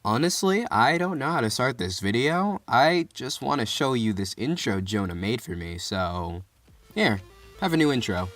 Honestly, I don't know how to start this video. I just want to show you this intro Jonah made for me, so here, have a new intro.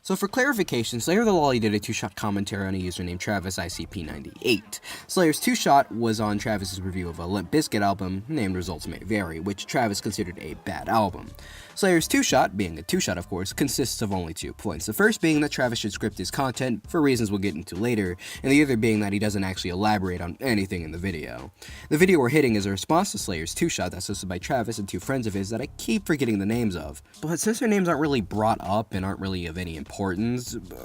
So for clarification, Slayer the Lolly did a two-shot commentary on a user named TravisICP98. Slayer's two-shot was on Travis's review of a Limp Bizkit album named Results May Vary, which Travis considered a bad album. Slayer's two-shot, being a two-shot of course, consists of only 2 points. The first being that Travis should script his content, for reasons we'll get into later, and the other being that he doesn't actually elaborate on anything in the video. The video we're hitting is a response to Slayer's two-shot that's hosted by Travis and 2 friends of his that I keep forgetting the names of. But since their names aren't really brought up and aren't really of any importance,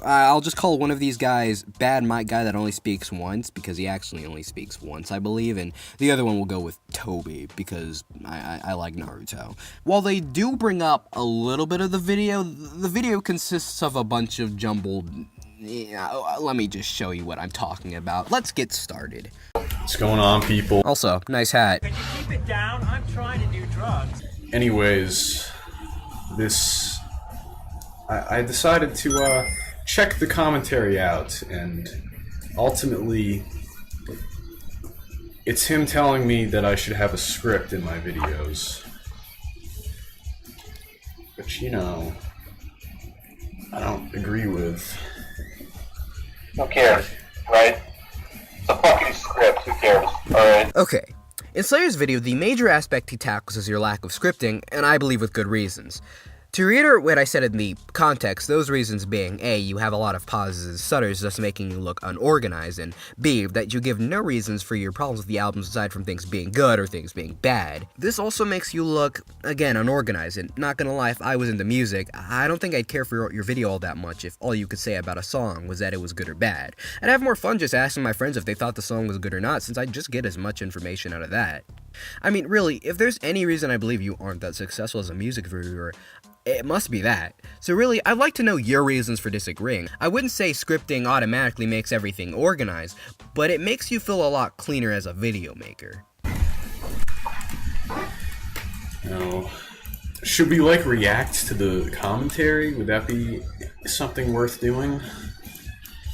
I'll just call one of these guys Bad Mike Guy that only speaks once, because he actually only speaks once, I believe, and the other one will go with Toby, because I like Naruto. While they do bring up a little bit of the video consists of a bunch of jumbled... let me just show you what I'm talking about. Let's get started. What's going on, people? Also, nice hat. Can you keep it down? I'm trying to do drugs. Anyways, I decided to check the commentary out, and ultimately it's him telling me that I should have a script in my videos. Which, you know, I don't agree with. Who cares, right? It's a fucking script, who cares, alright? Okay. In Slayer's video, the major aspect he tackles is your lack of scripting, and I believe with good reasons. To reiterate what I said in the context, those reasons being, A, you have a lot of pauses and stutters, thus making you look unorganized, and B, that you give no reasons for your problems with the albums aside from things being good or things being bad. This also makes you look, again, unorganized, and not gonna lie, if I was into music, I don't think I'd care for your video all that much if all you could say about a song was that it was good or bad. I'd have more fun just asking my friends if they thought the song was good or not, since I'd just get as much information out of that. I mean, really, if there's any reason I believe you aren't that successful as a music reviewer, it must be that. So really, I'd like to know your reasons for disagreeing. I wouldn't say scripting automatically makes everything organized, but it makes you feel a lot cleaner as a video maker. No. Should we, like, react to the commentary? Would that be something worth doing?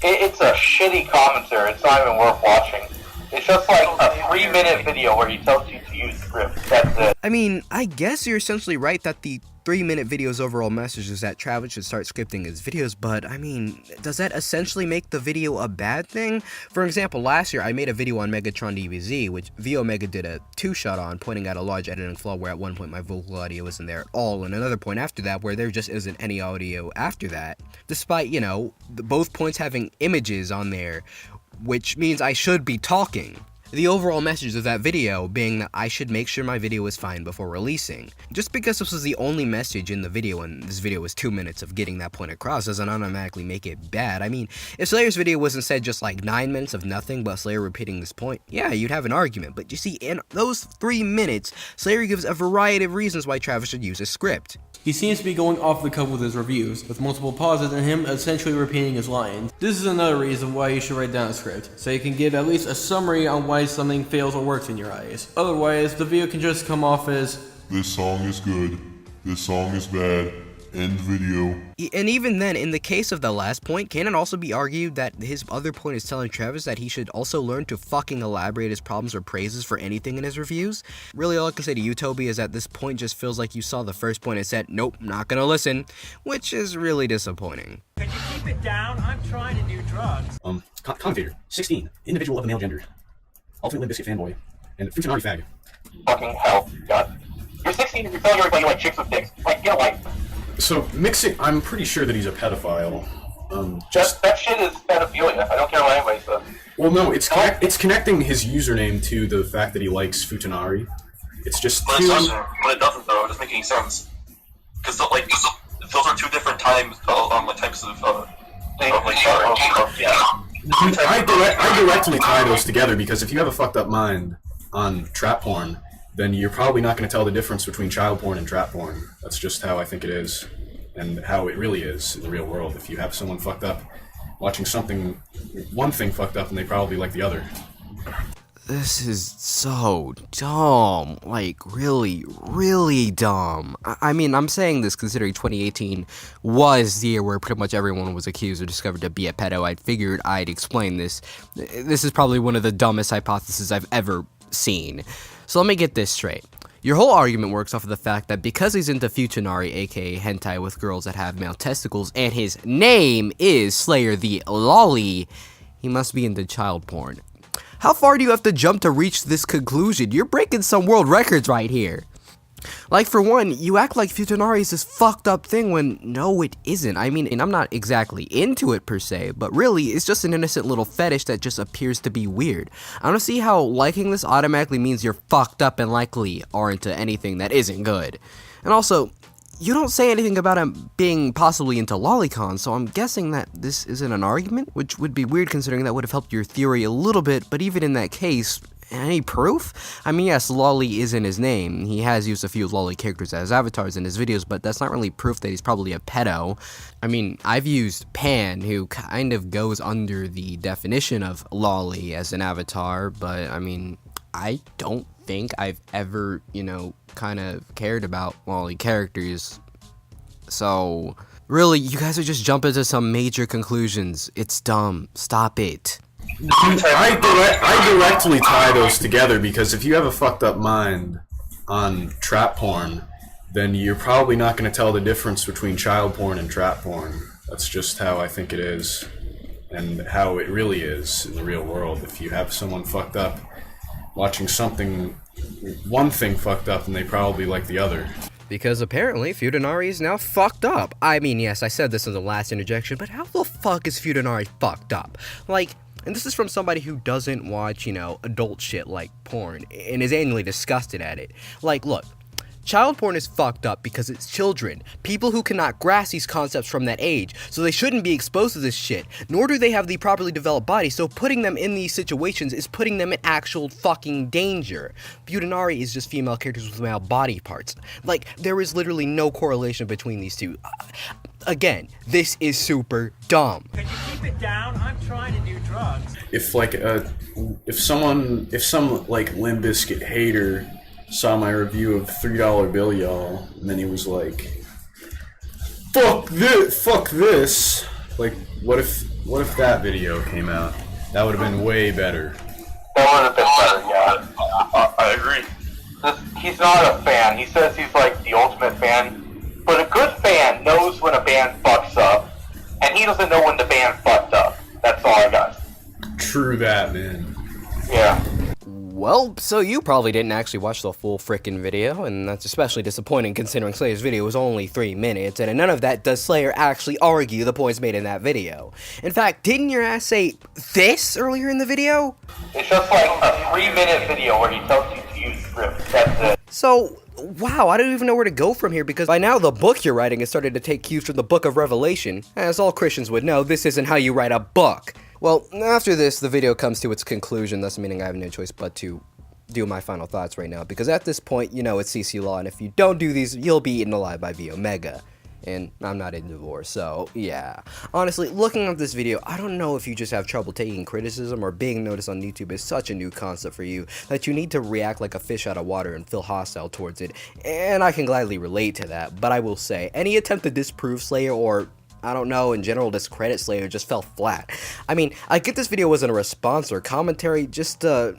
It's a shitty commentary, it's not even worth watching. It's just like a 3-minute video where he tells you to use script, that's it. I mean, I guess you're essentially right that the 3-minute video's overall message is that Travis should start scripting his videos, but I mean, does that essentially make the video a bad thing? For example, last year I made a video on Megatron DBZ, which VOmega did a 2-shot on, pointing out a large editing flaw where at one point my vocal audio wasn't there at all, and another point after that where there just isn't any audio after that, despite, you know, both points having images on there, which means I should be talking. The overall message of that video being that I should make sure my video is fine before releasing. Just because this was the only message in the video and this video was 2 minutes of getting that point across doesn't automatically make it bad. I mean, if Slayer's video was instead just like 9 minutes of nothing but Slayer repeating this point, yeah, you'd have an argument. But you see, in those 3 minutes, Slayer gives a variety of reasons why Travis should use a script. He seems to be going off the cuff with his reviews, with multiple pauses and him essentially repeating his lines. This is another reason why you should write down a script, so you can give at least a summary on why something fails or works in your eyes. Otherwise, the video can just come off as, "This song is good, this song is bad, end video." And even then, in the case of the last point, can it also be argued that his other point is telling Travis that he should also learn to fucking elaborate his problems or praises for anything in his reviews? Really, all I can say to you, Toby, is that this point just feels like you saw the first point and said, nope, not gonna listen, which is really disappointing. Can you keep it down? I'm trying to do drugs. Commentator, 16, individual of the male gender, ultimate Limp Bizkit fanboy, and Futanari fag. Fucking hell, God. You're 16 and you're telling everybody you like chicks with dicks. Like, get a life. So, mixing, I'm pretty sure that he's a pedophile. That shit is pedophilia. I don't care what anybody says. Well, no, it's connecting his username to the fact that he likes Futanari. It's just But it doesn't though, it doesn't make any sense. Because, like, those are 2 different types of, yeah. I directly tie those together because if you have a fucked up mind on trap porn, then you're probably not going to tell the difference between child porn and trap porn. That's just how I think it is, and how it really is in the real world. If you have someone fucked up watching one thing fucked up, and they probably like the other. This is so dumb. Like, really, really dumb. I mean, I'm saying this considering 2018 was the year where pretty much everyone was accused or discovered to be a pedo. I figured I'd explain this. This is probably one of the dumbest hypotheses I've ever seen. So let me get this straight. Your whole argument works off of the fact that because he's into Futanari, aka hentai with girls that have male testicles, and his name is Slayer the Lolly, he must be into child porn. How far do you have to jump to reach this conclusion? You're breaking some world records right here. Like, for one, you act like Futanari is this fucked up thing when no, it isn't. I mean, and I'm not exactly into it per se, but really, it's just an innocent little fetish that just appears to be weird. I don't see how liking this automatically means you're fucked up and likely are into anything that isn't good. And also, you don't say anything about him being possibly into lolicon, so I'm guessing that this isn't an argument, which would be weird considering that would have helped your theory a little bit, but even in that case, any proof? I mean, yes, Lolly is in his name. He has used a few Lolly characters as avatars in his videos, but that's not really proof that he's probably a pedo. I mean, I've used Pan, who kind of goes under the definition of Lolly as an avatar, but I mean, I don't think I've ever, kind of cared about Lolly characters. So, really, you guys are just jumping to some major conclusions. It's dumb. Stop it. I directly tie those together because if you have a fucked up mind on trap porn, then you're probably not going to tell the difference between child porn and trap porn. That's just how I think it is, and how it really is in the real world. If you have someone fucked up watching one thing fucked up, and they probably like the other. Because apparently Futanari is now fucked up. I mean, yes, I said this in the last interjection, but how the fuck is Futanari fucked up? Like, and this is from somebody who doesn't watch, adult shit like porn, and is annually disgusted at it. Like, look, child porn is fucked up because it's children, people who cannot grasp these concepts from that age, so they shouldn't be exposed to this shit, nor do they have the properly developed body, so putting them in these situations is putting them in actual fucking danger. Futanari is just female characters with male body parts. Like, there is literally no correlation between these two. Again, this is super dumb. Could you keep it down? I'm trying to do drugs. If some like Limp Bizkit hater saw my review of $3 Bill, y'all, and then he was like, fuck this. Like, what if that video came out? That would have been way better. That would have been better, yeah. I agree. He's not a fan. He says he's like the ultimate fan. But a good fan knows when a band fucks up, and he doesn't know when the band fucked up. That's all I got. True that, man. Yeah. Well, so you probably didn't actually watch the full frickin' video, and that's especially disappointing considering Slayer's video was only 3 minutes, and in none of that does Slayer actually argue the points made in that video. In fact, didn't your ass say this earlier in the video? It's just like a 3-minute video where he tells you to use script. That's it. So, wow, I don't even know where to go from here because by now the book you're writing has started to take cues from the book of Revelation. As all Christians would know, this isn't how you write a book. Well, after this, the video comes to its conclusion, thus meaning I have no choice but to do my final thoughts right now, because at this point, it's CC law, and if you don't do these, you'll be eaten alive by V Omega. And I'm not in divorce, so yeah. Honestly, looking at this video, I don't know if you just have trouble taking criticism or being noticed on YouTube is such a new concept for you that you need to react like a fish out of water and feel hostile towards it, and I can gladly relate to that, but I will say, any attempt to disprove Slayer or I don't know, in general discredit Slayer just fell flat. I mean, I get this video wasn't a response or commentary, just holy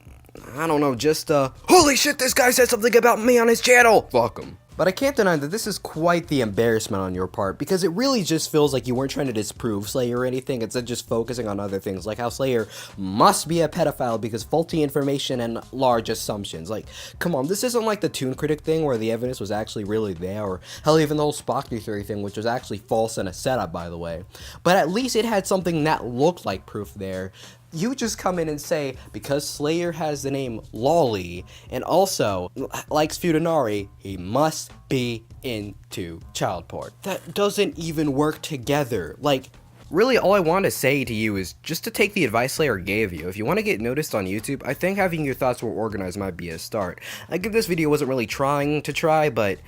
shit, this guy said something about me on his channel! Fuck him. But I can't deny that this is quite the embarrassment on your part, because it really just feels like you weren't trying to disprove Slayer or anything, instead just focusing on other things, like how Slayer must be a pedophile because faulty information and large assumptions. Like, come on, this isn't like the Toon Critic thing where the evidence was actually really there, or hell, even the whole Spockney theory thing, which was actually false and a setup, by the way. But at least it had something that looked like proof there. You just come in and say, because Slayer has the name Lolly, and also likes Futanari, he must be into child porn. That doesn't even work together. Like, really all I want to say to you is just to take the advice Slayer gave you. If you want to get noticed on YouTube, I think having your thoughts more organized might be a start. I get this video wasn't really trying to try, but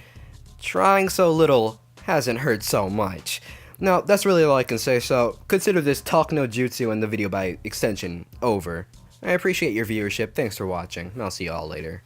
trying so little hasn't hurt so much. No, that's really all I can say, so consider this talk no jutsu and the video by extension over. I appreciate your viewership, thanks for watching, and I'll see you all later.